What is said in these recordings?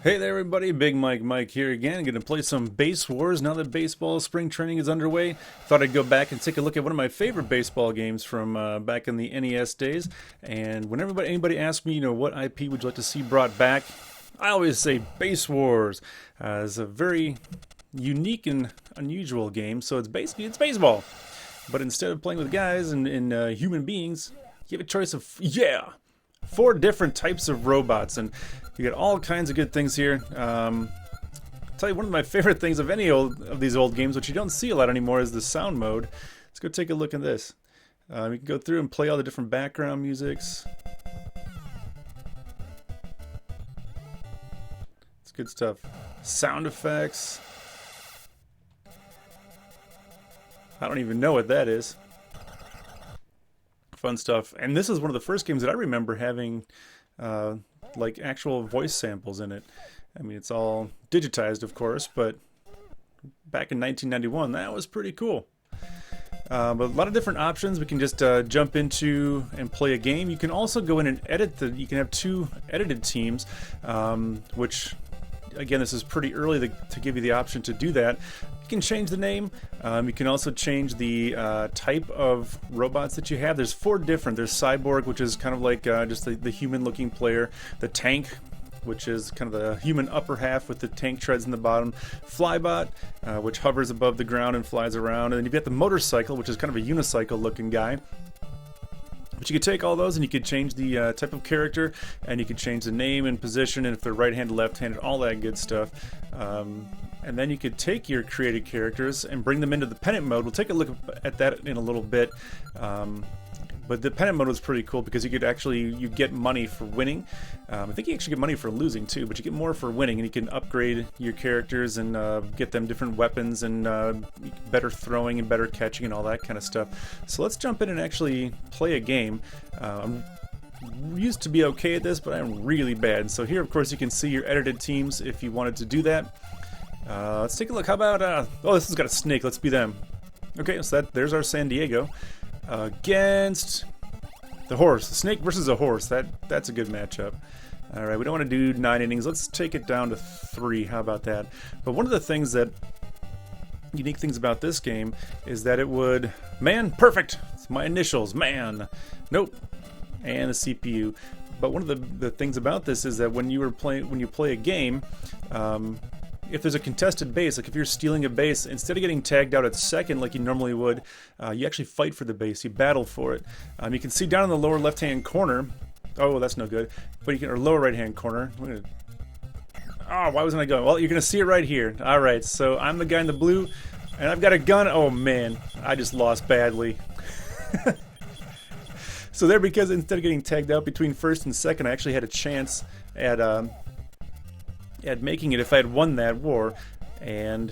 Hey there everybody, Big Mike here again. Gonna play some Base Wars now that baseball spring training is underway. Thought I'd go back and take a look at one of my favorite baseball games from back in the NES days. And whenever anybody asks me, what IP would you like to see brought back, I always say Base Wars. It's a very unique and unusual game, so it's baseball. But instead of playing with guys and human beings, you have a choice of, four different types of robots, and you get all kinds of good things here. I'll tell you, one of my favorite things of any of these old games, which you don't see a lot anymore, is the sound mode. Let's go take a look at this. You can go through and play all the different background musics. It's good stuff. Sound effects. I don't even know what that is. Fun stuff. And this is one of the first games that I remember having like actual voice samples in it. I mean, it's all digitized, of course, but back in 1991, that was pretty cool. But a lot of different options. We can just jump into and play a game. You can also go in and edit you can have two edited teams, which, again, this is pretty early to give you the option to do that. You can change the name. You can also change the type of robots that you have. There's four different. There's Cyborg, which is kind of like just the human-looking player. The Tank, which is kind of the human upper half with the tank treads in the bottom. Flybot, which hovers above the ground and flies around. And then you've got the Motorcycle, which is kind of a unicycle-looking guy. But you could take all those and you could change the type of character, and you could change the name and position, and if they're right-handed, left-handed, all that good stuff. And then you could take your created characters and bring them into the pennant mode. We'll take a look at that in a little bit. But the pennant mode was pretty cool because you get money for winning. I think you actually get money for losing too, but you get more for winning, and you can upgrade your characters and get them different weapons and better throwing and better catching and all that kind of stuff. So let's jump in and actually play a game. I'm used to be okay at this, but I'm really bad. So here, of course, you can see your edited teams if you wanted to do that. Let's take a look. How about, oh, this has got a snake. Let's be them. Okay, so there's our San Diego. Against the horse. The snake versus a horse. That's a good matchup. Alright, we don't want to do 9 innings. Let's take it down to 3. How about that? But one of the unique things about this game is that it would... Man, perfect! It's my initials. Man. Nope. And the CPU. But one of the things about this is that when you play a game, if there's a contested base, like if you're stealing a base, instead of getting tagged out at second like you normally would, you actually fight for the base. You battle for it. You can see down in the lower left-hand corner. Oh, that's no good. But or lower right-hand corner. Oh, why wasn't I going? Well, you're going to see it right here. All right, so I'm the guy in the blue, and I've got a gun. Oh, man. I just lost badly. So there, because instead of getting tagged out between first and second, I actually had a chance at making it if I had won that war, and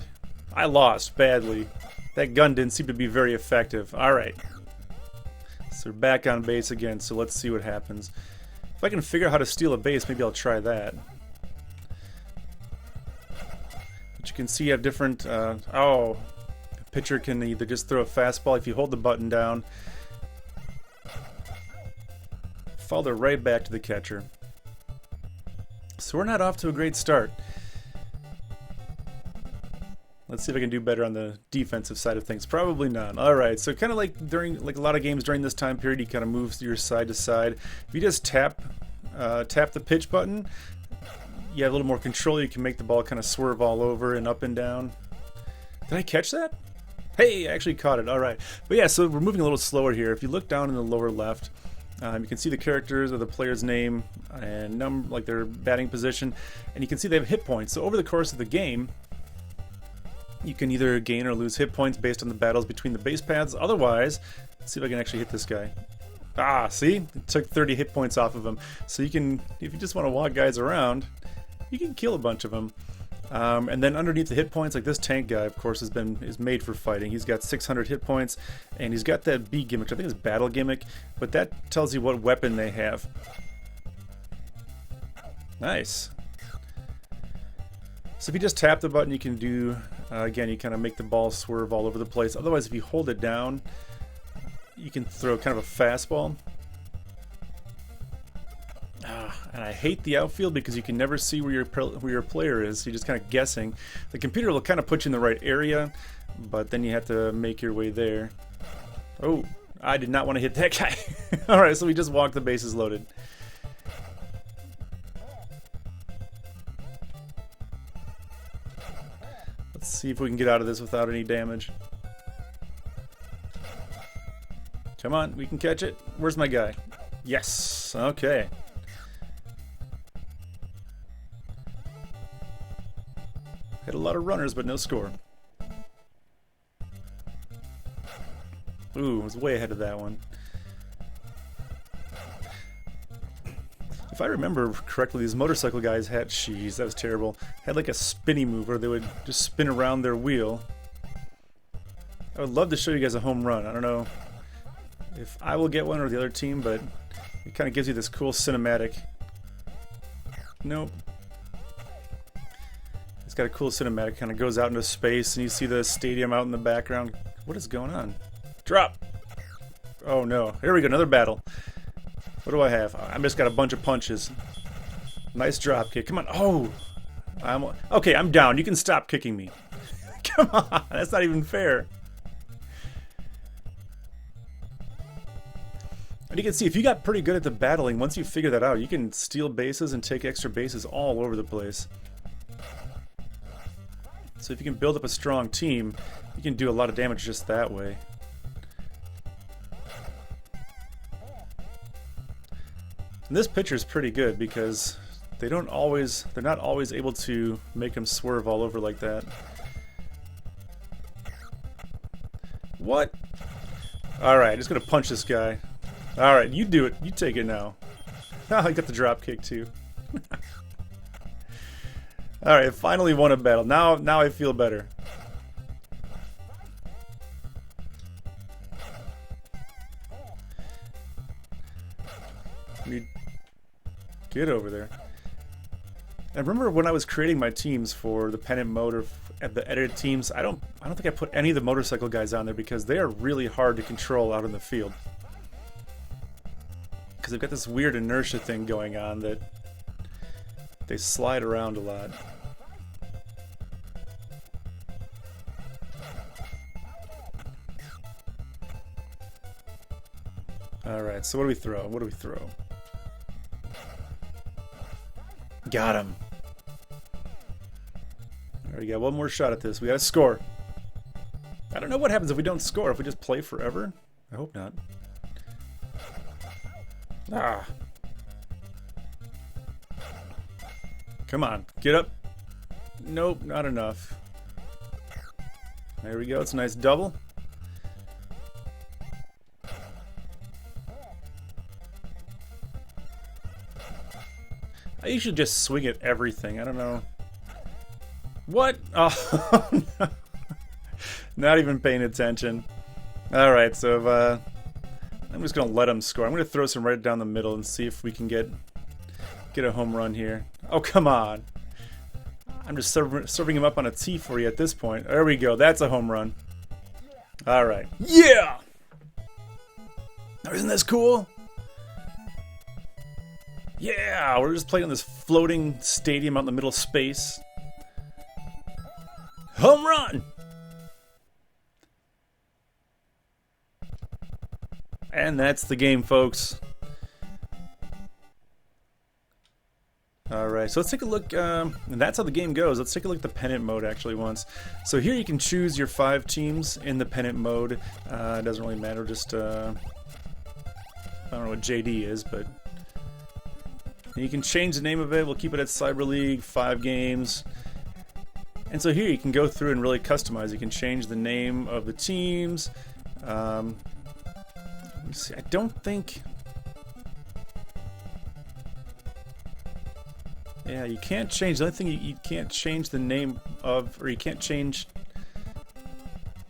I lost badly. That gun didn't seem to be very effective. Alright. So we're back on base again, so let's see what happens. If I can figure out how to steal a base, maybe I'll try that. But you can see you have different... a pitcher can either just throw a fastball if you hold the button down. Fall it right back to the catcher. So we're not off to a great start. Let's see if I can do better on the defensive side of things. Probably not. Alright, so kind of like a lot of games during this time period, you kind of move your side to side. If you just tap the pitch button, you have a little more control. You can make the ball kind of swerve all over and up and down. Did I catch that? Hey, I actually caught it. Alright. But yeah, so we're moving a little slower here. If you look down in the lower left, you can see the characters or the player's name and like their batting position, and you can see they have hit points. So over the course of the game, you can either gain or lose hit points based on the battles between the base paths. Otherwise, let's see if I can actually hit this guy. Ah, see? It took 30 hit points off of him. So you can, if you just want to walk guys around, you can kill a bunch of them. And then underneath the hit points, like this tank guy, of course, is made for fighting. He's got 600 hit points, and he's got that B gimmick, which I think is battle gimmick, but that tells you what weapon they have. Nice. So if you just tap the button, you can do, again, you kind of make the ball swerve all over the place. Otherwise, if you hold it down, you can throw kind of a fastball. And I hate the outfield because you can never see where your player is. You're just kind of guessing. The computer will kind of put you in the right area, but then you have to make your way there. Oh, I did not want to hit that guy. All right, so we just walked the bases loaded. Let's see if we can get out of this without any damage. Come on, we can catch it. Where's my guy? Yes, okay. Hit a lot of runners, but no score. Ooh, I was way ahead of that one. If I remember correctly, these motorcycle guys had, jeez, that was terrible, had like a spinny move where they would just spin around their wheel. I would love to show you guys a home run. I don't know if I will get one or the other team, but it kind of gives you this cool cinematic. Nope. It's got a cool cinematic, kind of goes out into space and you see the stadium out in the background. What is going on? Drop! Oh no, here we go, another battle. What do I have? I just got a bunch of punches. Nice drop kick. Come on. Oh! Okay, I'm down. You can stop kicking me. Come on. That's not even fair. And you can see, if you got pretty good at the battling, once you figure that out, you can steal bases and take extra bases all over the place. So if you can build up a strong team, you can do a lot of damage just that way. And this pitcher is pretty good because they're not always able to make him swerve all over like that. What? Alright, just gonna punch this guy. Alright, you do it. You take it now. Oh, I got the drop kick too. Alright, finally won a battle. Now I feel better. Get over there. I remember when I was creating my teams for the pennant mode or the edited teams, I don't think I put any of the motorcycle guys on there because they are really hard to control out in the field. Because they've got this weird inertia thing going on that they slide around a lot. Alright, so what do we throw? What do we throw? Got him. Alright, we got one more shot at this. We gotta score. I don't know what happens if we don't score. If we just play forever? I hope not. Ah. Come on, get up. Nope, not enough. There we go. It's a nice double. I usually just swing at everything. I don't know. What? Oh, no. Not even paying attention. Alright, so I'm just going to let him score. I'm going to throw some right down the middle and see if we can get a home run here. Oh, come on. I'm just serving him up on a tee for you at this point. There we go. That's a home run. Alright. Yeah! Isn't this cool? Yeah, we're just playing on this floating stadium out in the middle of space. Home run! And that's the game, folks. Alright, so let's take a look, and that's how the game goes. Let's take a look at the pennant mode actually once. So here you can choose your 5 teams in the pennant mode. It doesn't really matter, just, I don't know what JD is, but you can change the name of it. We'll keep it at Cyber League, 5 games. And so here you can go through and really customize. You can change the name of the teams. Let me see. I don't think... Yeah, you can't change. The only thing you can't change the name of, or you can't change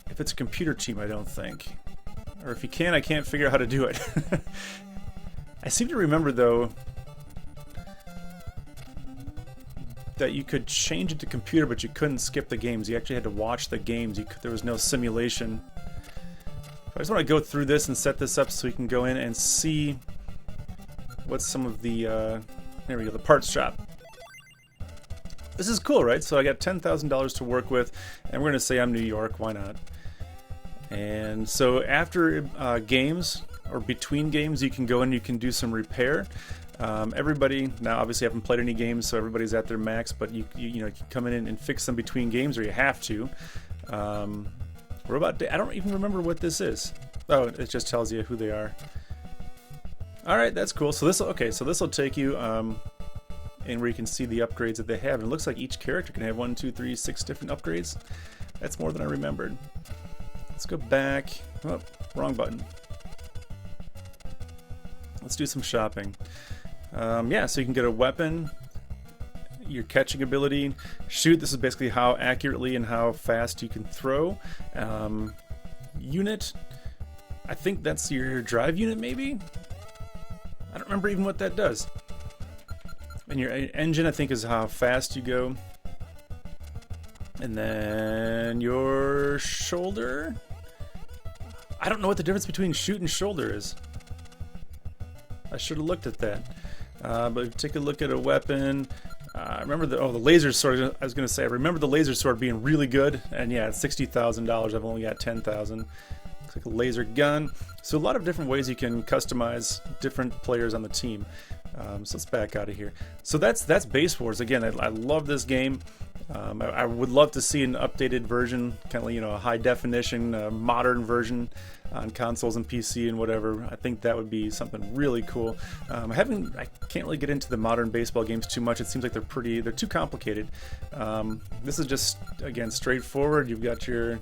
if it's a computer team, I don't think. Or if you can, I can't figure out how to do it. I seem to remember, though, that you could change it to computer, but you couldn't skip the games. You actually had to watch the games. There was no simulation. I just want to go through this and set this up so we can go in and see what some of the There we go, the parts shop. This is cool, right? So I got $10,000 to work with, and we're going to say I'm New York. Why not? And so after games, or between games, you can go and you can do some repair. Everybody, now obviously I haven't played any games, so everybody's at their max, but you can come in and fix them between games, or you have to. I don't even remember what this is. Oh, it just tells you who they are. Alright, that's cool. So this will take you and where you can see the upgrades that they have. And it looks like each character can have 1, 2, 3, 6 different upgrades. That's more than I remembered. Let's go back. Oh, wrong button. Let's do some shopping. Yeah, so you can get a weapon, your catching ability, shoot. This is basically how accurately and how fast you can throw. Unit, I think that's your drive unit, maybe? I don't remember even what that does. And your engine, I think, is how fast you go. And then your shoulder. I don't know what the difference between shoot and shoulder is. I should have looked at that. But take a look at a weapon. I remember the laser sword. I was going to say, I remember the laser sword being really good. And yeah, it's $60,000. I've only got $10,000. Looks like a laser gun. So a lot of different ways you can customize different players on the team. So let's back out of here. So that's Base Wars. Again, I love this game. I would love to see an updated version, kind of a high definition, modern version on consoles and PC and whatever. I think that would be something really cool. I can't really get into the modern baseball games too much. It seems like they're too complicated. This is just, again, straightforward. You've got your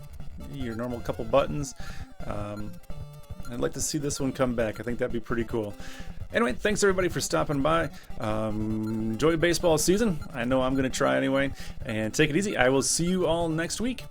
normal couple buttons. I'd like to see this one come back. I think that'd be pretty cool. Anyway, thanks everybody for stopping by. Enjoy baseball season. I know I'm going to try anyway. And take it easy. I will see you all next week.